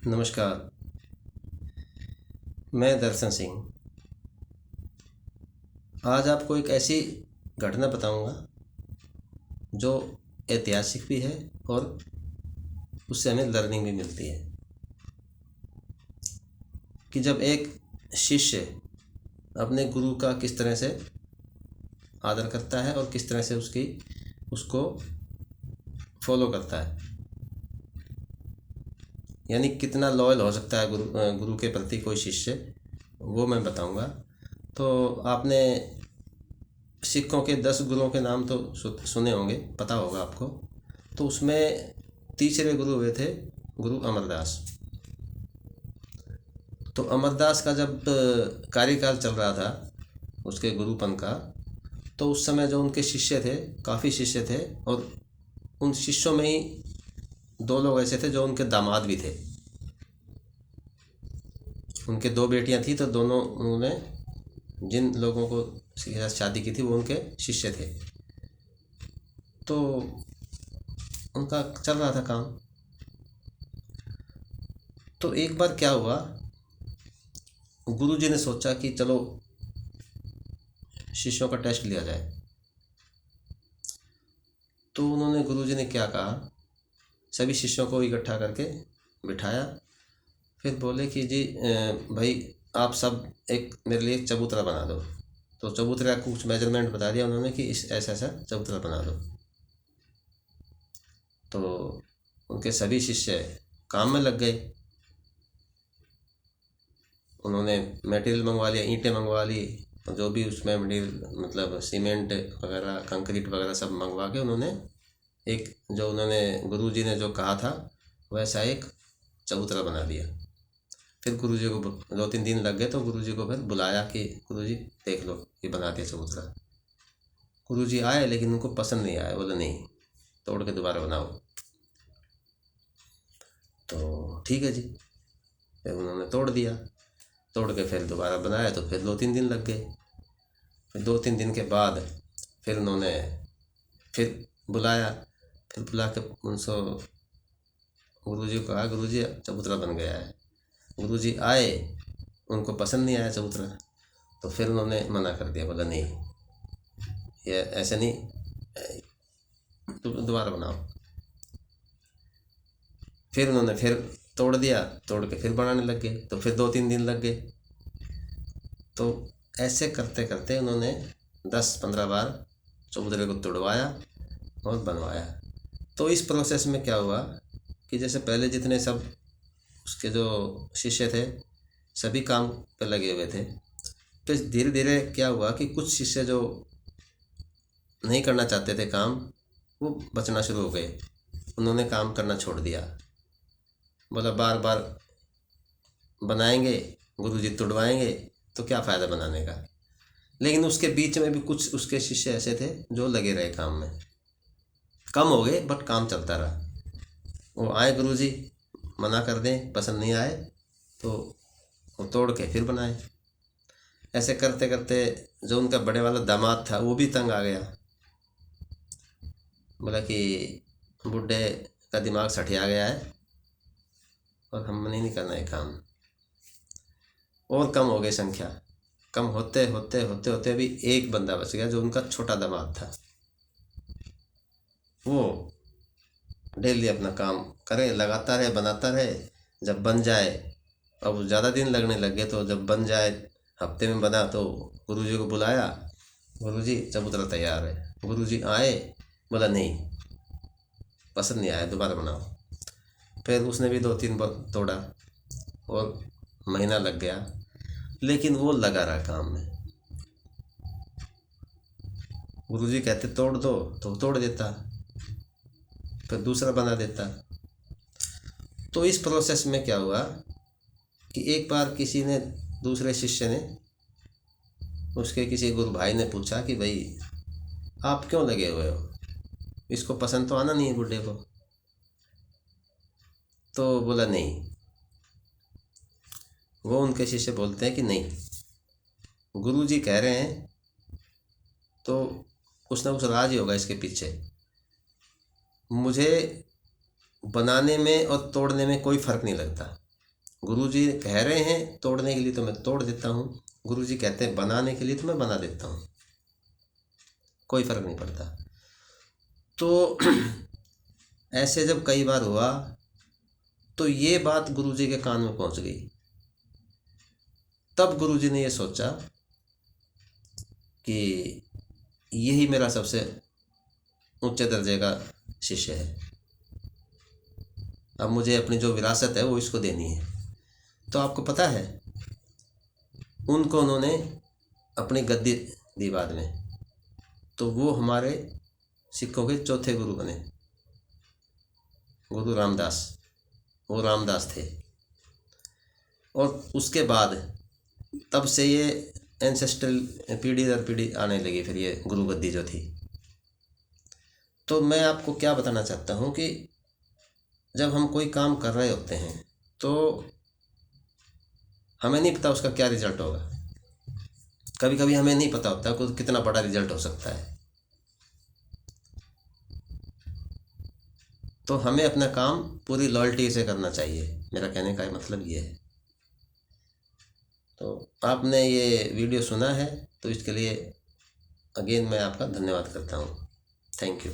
नमस्कार। मैं दर्शन सिंह आज आपको एक ऐसी घटना बताऊंगा जो ऐतिहासिक भी है और उससे हमें लर्निंग भी मिलती है कि जब एक शिष्य अपने गुरु का किस तरह से आदर करता है और किस तरह से उसको फॉलो करता है, यानी कितना लॉयल हो सकता है गुरु के प्रति कोई शिष्य, वो मैं बताऊंगा। तो आपने सिखों के 10 गुरुओं के नाम तो सुने होंगे, पता होगा आपको। तो उसमें तीसरे गुरु हुए थे गुरु अमरदास। तो अमरदास का जब कार्यकाल चल रहा था उसके गुरुपन का, तो उस समय जो उनके शिष्य थे, काफ़ी शिष्य थे, और उन शिष्यों में ही दो लोग ऐसे थे जो उनके दामाद भी थे। उनके दो बेटियां थी, तो दोनों उन्होंने जिन लोगों को शादी की थी वो उनके शिष्य थे। तो उनका चल रहा था काम। तो एक बार क्या हुआ, गुरुजी ने सोचा कि चलो शिष्यों का टेस्ट लिया जाए। तो उन्होंने गुरुजी ने क्या कहा, सभी शिष्यों को इकट्ठा करके बिठाया। फिर बोले कि जी भाई आप सब एक मेरे लिए एक चबूतरा बना दो। तो चबूतरा का कुछ मेजरमेंट बता दिया उन्होंने कि इस ऐसा ऐसा चबूतरा बना दो। तो उनके सभी शिष्य काम में लग गए। उन्होंने मटेरियल मंगवा लिया, ईंटें मंगवा ली, जो भी उसमें मटेरियल मतलब सीमेंट वगैरह कंक्रीट वगैरह सब मंगवा के उन्होंने एक, जो उन्होंने गुरुजी ने जो कहा था वैसा एक चबूतरा बना दिया। फिर गुरुजी को 2-3 दिन लग गए, तो गुरुजी को फिर बुलाया कि गुरुजी देख लो ये बना दिया चबूतरा। गुरुजी आए लेकिन उनको पसंद नहीं आया, बोले नहीं, तोड़ के दोबारा बनाओ। तो ठीक है जी, फिर उन्होंने तोड़ दिया। तोड़ के फिर दोबारा बनाया, तो फिर 2-3 दिन लग गए। फिर 2-3 दिन के बाद फिर उन्होंने फिर बुलाया। फिर बुला के उनसे गुरुजी को कहा, गुरुजी चबूतरा बन गया है। गुरुजी आए, उनको पसंद नहीं आया चबूतरा। तो फिर उन्होंने मना कर दिया, बोला नहीं ये ऐसे नहीं, दोबारा बनाओ। फिर उन्होंने फिर तोड़ दिया, तोड़ के फिर बनाने लग गए, तो फिर 2-3 दिन लग गए। तो ऐसे करते करते उन्होंने 10-15 बार चबूतरे को तोड़वाया और बनवाया। तो इस प्रोसेस में क्या हुआ कि जैसे पहले जितने सब उसके जो शिष्य थे सभी काम पे लगे हुए थे, तो धीरे धीरे क्या हुआ कि कुछ शिष्य जो नहीं करना चाहते थे काम, वो बचना शुरू हो गए। उन्होंने काम करना छोड़ दिया। बोला बार बार बनाएंगे, गुरुजी तुड़वाएंगे, तो क्या फ़ायदा बनाने का। लेकिन उसके बीच में भी कुछ उसके शिष्य ऐसे थे जो लगे रहे काम में। कम हो गए बट काम चलता रहा। वो आए, गुरुजी मना कर दें, पसंद नहीं आए, तो वो तोड़ के फिर बनाए। ऐसे करते करते जो उनका बड़े वाला दामाद था वो भी तंग आ गया। बोला कि बुढ़े का दिमाग सठिया गया है और हमने नहीं करना है काम। और कम हो गई संख्या। कम होते होते होते होते अभी एक बंदा बच गया जो उनका छोटा दामाद था। वो डेली अपना काम करे, लगाता रहे, बनाता रहे। जब बन जाए, अब ज़्यादा दिन लगने लग गए, तो जब बन जाए, हफ्ते में बना, तो गुरुजी को बुलाया, गुरुजी चबूतरा तैयार है। गुरुजी आए, बोला नहीं पसंद नहीं आया, दोबारा बनाओ। फिर उसने भी 2-3 बार तोड़ा और महीना लग गया, लेकिन वो लगा रहा काम में। गुरुजी कहते तोड़ दो तो तोड़ देता, फिर दूसरा बना देता। तो इस प्रोसेस में क्या हुआ कि एक बार किसी ने, दूसरे शिष्य ने, उसके किसी गुरु भाई ने पूछा कि भाई आप क्यों लगे हुए हो, इसको पसंद तो आना नहीं है बुढ़े को। तो बोला नहीं, वो उनके शिष्य बोलते हैं कि नहीं, गुरुजी कह रहे हैं तो कुछ ना कुछ राज ही होगा इसके पीछे। मुझे बनाने में और तोड़ने में कोई फ़र्क नहीं लगता। गुरुजी कह रहे हैं तोड़ने के लिए तो मैं तोड़ देता हूँ, गुरुजी कहते हैं बनाने के लिए तो मैं बना देता हूँ, कोई फ़र्क नहीं पड़ता। तो ऐसे जब कई बार हुआ तो ये बात गुरुजी के कान में पहुंच गई। तब गुरुजी ने ये सोचा कि यही मेरा सबसे ऊंचे दर्जे का शिष्य है, अब मुझे अपनी जो विरासत है वो इसको देनी है। तो आपको पता है उनको उन्होंने अपनी गद्दी दी बाद में, तो वो हमारे सिखों के चौथे गुरु बने, गुरु रामदास, वो रामदास थे। और उसके बाद तब से ये एंसेस्ट्रल पीढ़ी दर पीढ़ी आने लगी फिर ये गुरु गद्दी जो थी। तो मैं आपको क्या बताना चाहता हूँ कि जब हम कोई काम कर रहे होते हैं तो हमें नहीं पता उसका क्या रिजल्ट होगा, कभी कभी हमें नहीं पता होता कि कितना बड़ा रिजल्ट हो सकता है। तो हमें अपना काम पूरी लॉयल्टी से करना चाहिए, मेरा कहने का मतलब ये है। तो आपने ये वीडियो सुना है तो इसके लिए अगेन मैं आपका धन्यवाद करता हूँ। Thank you.